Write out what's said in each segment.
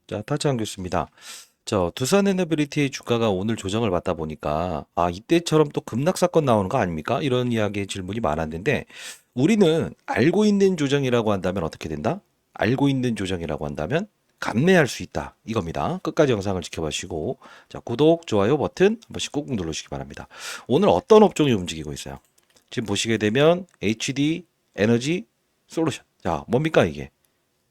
자, 타창 교수입니다. 두산 에너빌리티의 주가가 오늘 조정을 받다 보니까, 이때처럼 또 급락 사건 나오는 거 아닙니까? 이런 이야기의 질문이 많았는데, 우리는 알고 있는 조정이라고 한다면 어떻게 된다? 알고 있는 조정이라고 한다면 감내할 수 있다. 이겁니다. 끝까지 영상을 지켜보시고, 자, 구독, 좋아요 버튼 한 번씩 꾹꾹 눌러주시기 바랍니다. 오늘 어떤 업종이 움직이고 있어요? 지금 보시게 되면 HD 에너지 솔루션. 자, 뭡니까 이게?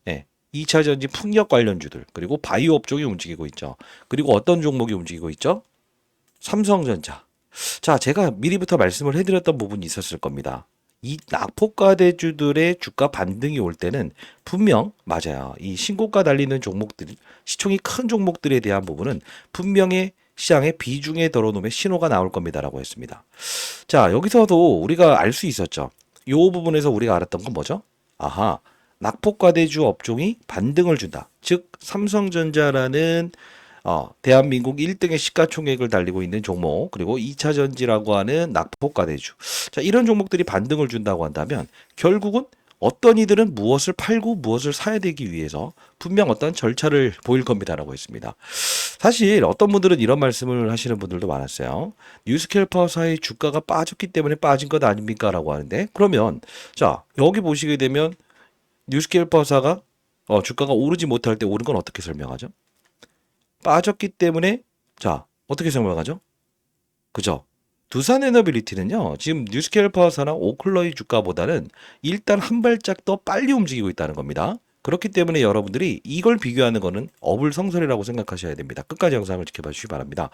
예. 2차 전지 풍력 관련주들 그리고 바이오 업종이 움직이고 있죠. 그리고 어떤 종목이 움직이고 있죠? 삼성전자. 자, 제가 미리부터 말씀을 해드렸던 부분이 있었을 겁니다. 이 낙폭과대주들의 주가 반등이 올 때는 분명 맞아요. 이 신고가 달리는 종목들, 시총이 큰 종목들에 대한 부분은 분명히 시장의 비중에 덜어놓으면 신호가 나올 겁니다라고 했습니다. 자, 여기서도 우리가 알 수 있었죠. 이 부분에서 우리가 알았던 건 뭐죠? 아하, 낙폭과대주 업종이 반등을 준다. 즉 삼성전자라는 대한민국 1등의 시가총액을 달리고 있는 종목, 그리고 2차 전지라고 하는 낙폭과대주. 자, 이런 종목들이 반등을 준다고 한다면 결국은 어떤 이들은 무엇을 팔고 무엇을 사야 되기 위해서 분명 어떤 절차를 보일 겁니다라고 했습니다. 사실 어떤 분들은 이런 말씀을 하시는 분들도 많았어요. 뉴스케이퍼사의 주가가 빠졌기 때문에 빠진 것 아닙니까? 라고 하는데, 그러면 자, 여기 보시게 되면 뉴스케이퍼사가 주가가 오르지 못할 때 오른 건 어떻게 설명하죠? 빠졌기 때문에 자, 어떻게 설명하죠? 그죠? 두산 에너빌리티는요, 지금 뉴스케이퍼사나 오클러의 주가보다는 일단 한 발짝 더 빨리 움직이고 있다는 겁니다. 그렇기 때문에 여러분들이 이걸 비교하는 거는 어불성설이라고 생각하셔야 됩니다. 끝까지 영상을 지켜봐 주시기 바랍니다.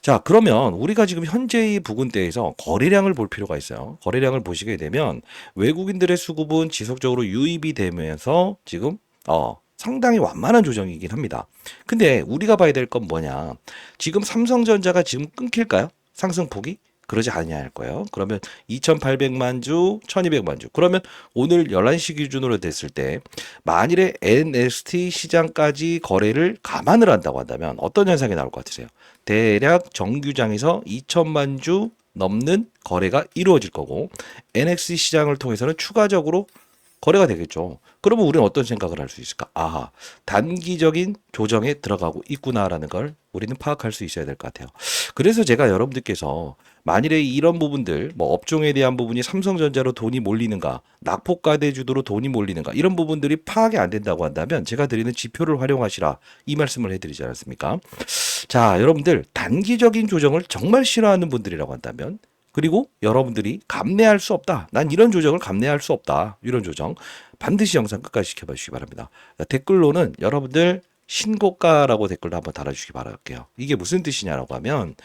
자, 그러면 우리가 지금 현재의 부근대에서 거래량을 볼 필요가 있어요. 거래량을 보시게 되면 외국인들의 수급은 지속적으로 유입이 되면서 지금 상당히 완만한 조정이긴 합니다. 근데 우리가 봐야 될 건 뭐냐? 지금 삼성전자가 지금 끊길까요? 상승폭이? 그러지 않아야 할 거예요. 그러면 2,800만 주, 1,200만 주. 그러면 오늘 11시 기준으로 됐을 때 만일에 NST 시장까지 거래를 감안을 한다고 한다면 어떤 현상이 나올 것 같으세요? 대략 정규장에서 2천만 주 넘는 거래가 이루어질 거고 NXT 시장을 통해서는 추가적으로 거래가 되겠죠. 그러면 우리는 어떤 생각을 할 수 있을까? 아하, 단기적인 조정에 들어가고 있구나라는 걸 우리는 파악할 수 있어야 될 것 같아요. 그래서 제가 여러분들께서 만일에 이런 부분들, 뭐 업종에 대한 부분이 삼성전자로 돈이 몰리는가, 낙폭과대주도로 돈이 몰리는가, 이런 부분들이 파악이 안 된다고 한다면 제가 드리는 지표를 활용하시라 이 말씀을 해드리지 않았습니까? 자, 여러분들 단기적인 조정을 정말 싫어하는 분들이라고 한다면 그리고 여러분들이 감내할 수 없다. 난 이런 조정을 감내할 수 없다. 이런 조정 반드시 영상 끝까지 지켜봐 주시기 바랍니다. 댓글로는 여러분들 신고가라고 댓글로 한번 달아주시기 바랄게요. 이게 무슨 뜻이냐라고 하면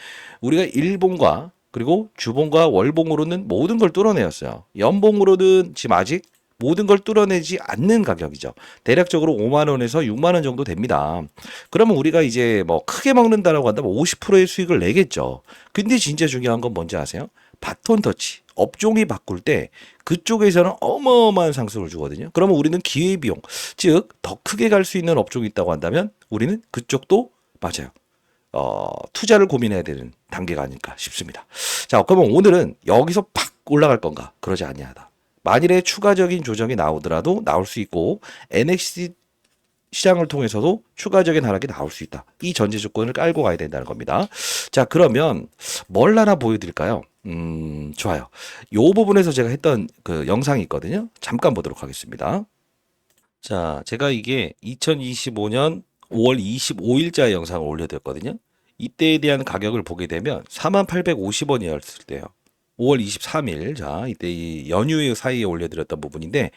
우리가 일봉과 그리고 주봉과 월봉으로는 모든 걸 뚫어내었어요. 연봉으로는 지금 아직 모든 걸 뚫어내지 않는 가격이죠. 대략적으로 5만 원에서 6만 원 정도 됩니다. 그러면 우리가 이제 뭐 크게 먹는다라고 한다면 50%의 수익을 내겠죠. 근데 진짜 중요한 건 뭔지 아세요? 바톤 터치. 업종이 바꿀 때 그쪽에서는 어마어마한 상승을 주거든요. 그러면 우리는 기회비용, 즉 더 크게 갈 수 있는 업종이 있다고 한다면 우리는 그쪽도 맞아요. 투자를 고민해야 되는 단계가 아닐까 싶습니다. 자, 그러면 오늘은 여기서 팍 올라갈 건가? 그러지 아니하다. 만일에 추가적인 조정이 나오더라도 나올 수 있고 NXT 시장을 통해서도 추가적인 하락이 나올 수 있다. 이 전제 조건을 깔고 가야 된다는 겁니다. 자, 그러면 뭘 하나 보여드릴까요? 좋아요. 요 부분에서 제가 했던 그 영상이 있거든요. 잠깐 보도록 하겠습니다. 자, 제가 이게 2025년 5월 25일자의 영상을 올려드렸거든요. 이때에 대한 가격을 보게 되면 4850원이었을 때요. 5월 23일, 자, 이때 이 연휴 사이에 올려드렸던 부분인데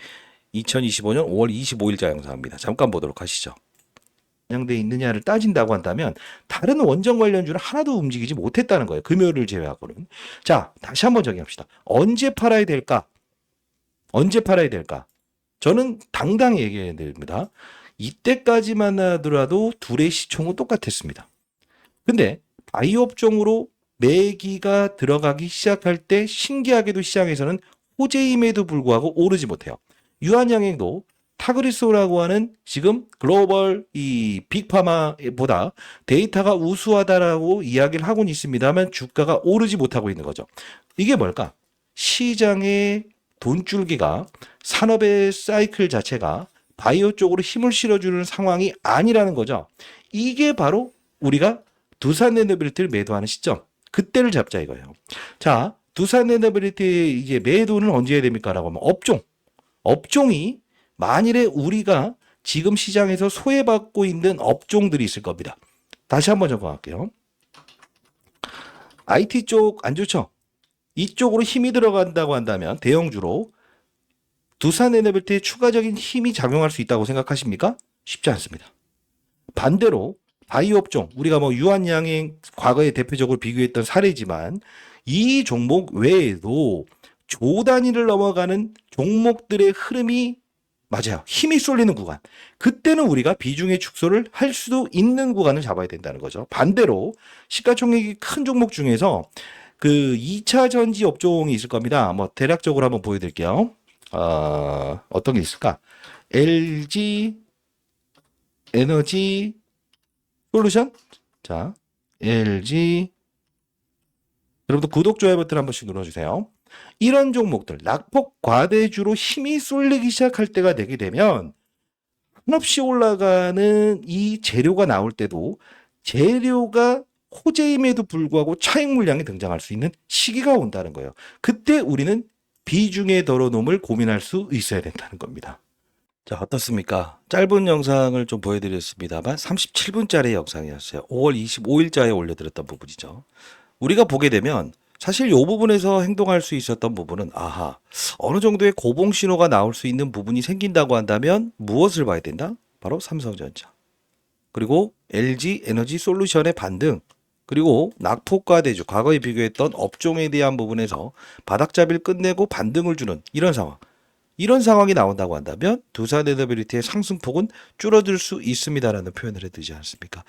2025년 5월 25일자 영상입니다. 잠깐 보도록 하시죠. 반영돼 있느냐를 따진다고 한다면 다른 원전 관련주는 하나도 움직이지 못했다는 거예요. 금요일을 제외하고는. 자, 다시 한번 정리합시다. 언제 팔아야 될까? 언제 팔아야 될까? 저는 당당히 얘기해야 됩니다. 이때까지만 하더라도 둘의 시총은 똑같았습니다. 근데 바이오 업종으로 매기가 들어가기 시작할 때 신기하게도 시장에서는 호재임에도 불구하고 오르지 못해요. 유한양행도 타그리소라고 하는 지금 글로벌 이 빅파마보다 데이터가 우수하다라고 이야기를 하고는 있습니다만 주가가 오르지 못하고 있는 거죠. 이게 뭘까? 시장의 돈줄기가 산업의 사이클 자체가 바이오 쪽으로 힘을 실어주는 상황이 아니라는 거죠. 이게 바로 우리가 두산에너빌리티를 매도하는 시점. 그때를 잡자 이거예요. 자, 두산에너빌리티 이제 매도는 언제 해야 됩니까? 라고 하면 업종이 만일에 우리가 지금 시장에서 소외받고 있는 업종들이 있을 겁니다. 다시 한번 점검할게요. IT 쪽 안 좋죠? 이쪽으로 힘이 들어간다고 한다면 대형주로 두산에너빌티에 추가적인 힘이 작용할 수 있다고 생각하십니까? 쉽지 않습니다. 반대로 바이오 업종, 우리가 뭐 유한양행 과거에 대표적으로 비교했던 사례지만 이 종목 외에도 조 단위를 넘어가는 종목들의 흐름이 맞아요. 힘이 쏠리는 구간. 그때는 우리가 비중의 축소를 할 수도 있는 구간을 잡아야 된다는 거죠. 반대로 시가총액이 큰 종목 중에서 그 2차 전지 업종이 있을 겁니다. 뭐 대략적으로 한번 보여드릴게요. 어떤 게 있을까? LG 에너지 솔루션? 자, LG. 여러분들 구독, 좋아요 버튼 한 번씩 눌러주세요. 이런 종목들, 낙폭 과대주로 힘이 쏠리기 시작할 때가 되게 되면 한없이 올라가는 이 재료가 나올 때도 재료가 호재임에도 불구하고 차익 물량이 등장할 수 있는 시기가 온다는 거예요. 그때 우리는 비중의 덜어놓음을 고민할 수 있어야 된다는 겁니다. 자, 어떻습니까? 짧은 영상을 좀 보여드렸습니다만 37분짜리 영상이었어요. 5월 25일자에 올려드렸던 부분이죠. 우리가 보게 되면 사실 이 부분에서 행동할 수 있었던 부분은 어느 정도의 고봉 신호가 나올 수 있는 부분이 생긴다고 한다면 무엇을 봐야 된다? 바로 삼성전자. 그리고 LG 에너지 솔루션의 반등. 그리고 낙폭과대주, 과거에 비교했던 업종에 대한 부분에서 바닥잡이를 끝내고 반등을 주는 이런 상황. 이런 상황이 나온다고 한다면 두산에너빌리티의 상승폭은 줄어들 수 있습니다라는 표현을 해드리지 않습니까?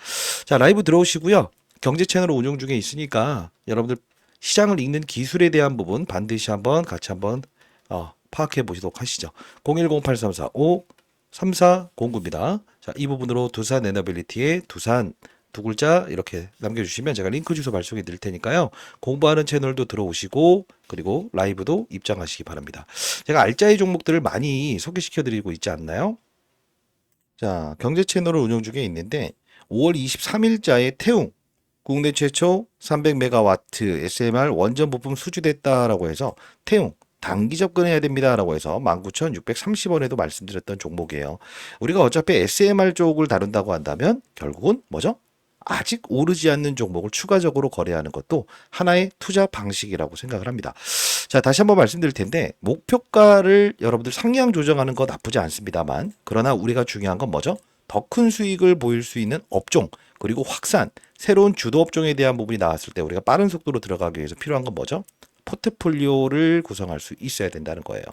자, 라이브 들어오시고요. 경제 채널 운영 중에 있으니까 여러분들 시장을 읽는 기술에 대한 부분 반드시 한번 같이 한번 파악해 보시도록 하시죠. 010-8345-3409입니다. 자, 이 부분으로 두산에너빌리티의 두산 두 글자 이렇게 남겨주시면 제가 링크 주소 발송해 드릴 테니까요. 공부하는 채널도 들어오시고 그리고 라이브도 입장하시기 바랍니다. 제가 알짜의 종목들을 많이 소개시켜 드리고 있지 않나요? 자, 경제 채널을 운영 중에 있는데 5월 23일자에 태웅 국내 최초 300메가와트 SMR 원전 부품 수주됐다라고 해서 태웅 단기 접근해야 됩니다라고 해서 19,630원에도 말씀드렸던 종목이에요. 우리가 어차피 SMR 쪽을 다룬다고 한다면 결국은 뭐죠? 아직 오르지 않는 종목을 추가적으로 거래하는 것도 하나의 투자 방식이라고 생각을 합니다. 자, 다시 한번 말씀드릴 텐데 목표가를 여러분들 상향 조정하는 거 나쁘지 않습니다만 그러나 우리가 중요한 건 뭐죠? 더 큰 수익을 보일 수 있는 업종 그리고 확산, 새로운 주도 업종에 대한 부분이 나왔을 때 우리가 빠른 속도로 들어가기 위해서 필요한 건 뭐죠? 포트폴리오를 구성할 수 있어야 된다는 거예요.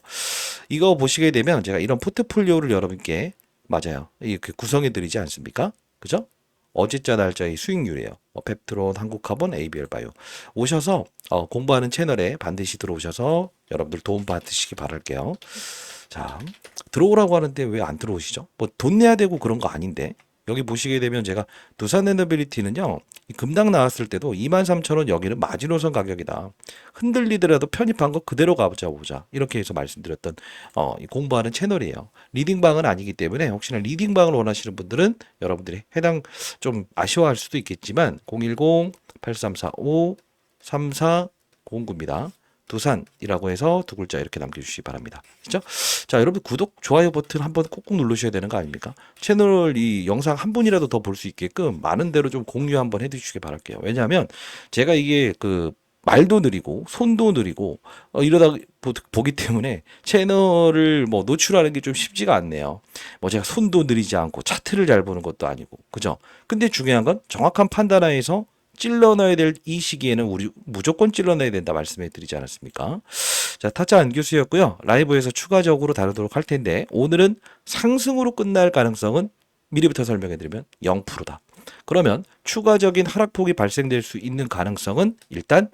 이거 보시게 되면 제가 이런 포트폴리오를 여러분께 맞아요. 이렇게 구성해 드리지 않습니까? 그죠? 어제자 날짜의 수익률이에요. 펩트론, 한국카본, ABL바이오. 오셔서 공부하는 채널에 반드시 들어오셔서 여러분들 도움 받으시기 바랄게요. 자, 들어오라고 하는데 왜 안 들어오시죠? 뭐 돈 내야 되고 그런 거 아닌데. 여기 보시게 되면 제가 두산에너빌리티는요. 금당 나왔을 때도 23,000원 여기는 마지노선 가격이다. 흔들리더라도 편입한 거 그대로 가보자. 이렇게 해서 말씀드렸던 공부하는 채널이에요. 리딩방은 아니기 때문에 혹시나 리딩방을 원하시는 분들은 여러분들이 해당 좀 아쉬워할 수도 있겠지만 010-8345-3409입니다. 두산이라고 해서 두 글자 이렇게 남겨주시기 바랍니다. 그죠? 자, 여러분 구독, 좋아요 버튼 한번 꾹꾹 누르셔야 되는 거 아닙니까? 채널 이 영상 한 분이라도 더 볼 수 있게끔 많은 대로 좀 공유 한번 해주시기 바랄게요. 왜냐하면 제가 이게 그 말도 느리고 손도 느리고 이러다 보기 때문에 채널을 뭐 노출하는 게 좀 쉽지가 않네요. 뭐 제가 손도 느리지 않고 차트를 잘 보는 것도 아니고 그죠? 근데 중요한 건 정확한 판단하에서 찔러 넣어야 될 이 시기에는 우리 무조건 찔러 넣어야 된다 말씀해 드리지 않았습니까? 자, 타짜 안교수였고요. 라이브에서 추가적으로 다루도록 할 텐데 오늘은 상승으로 끝날 가능성은 미리부터 설명해 드리면 0%다. 그러면 추가적인 하락폭이 발생될 수 있는 가능성은 일단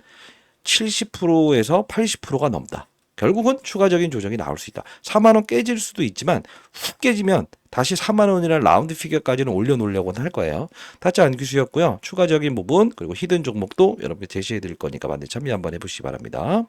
70%에서 80%가 넘다. 결국은 추가적인 조정이 나올 수 있다. 4만 원 깨질 수도 있지만 훅 깨지면 다시 4만 원이라는 라운드 피겨까지는 올려놓으려고는 할 거예요. 타짜 안규수였고요. 추가적인 부분 그리고 히든 종목도 여러분께 제시해 드릴 거니까 많이 참여 한번 해보시기 바랍니다.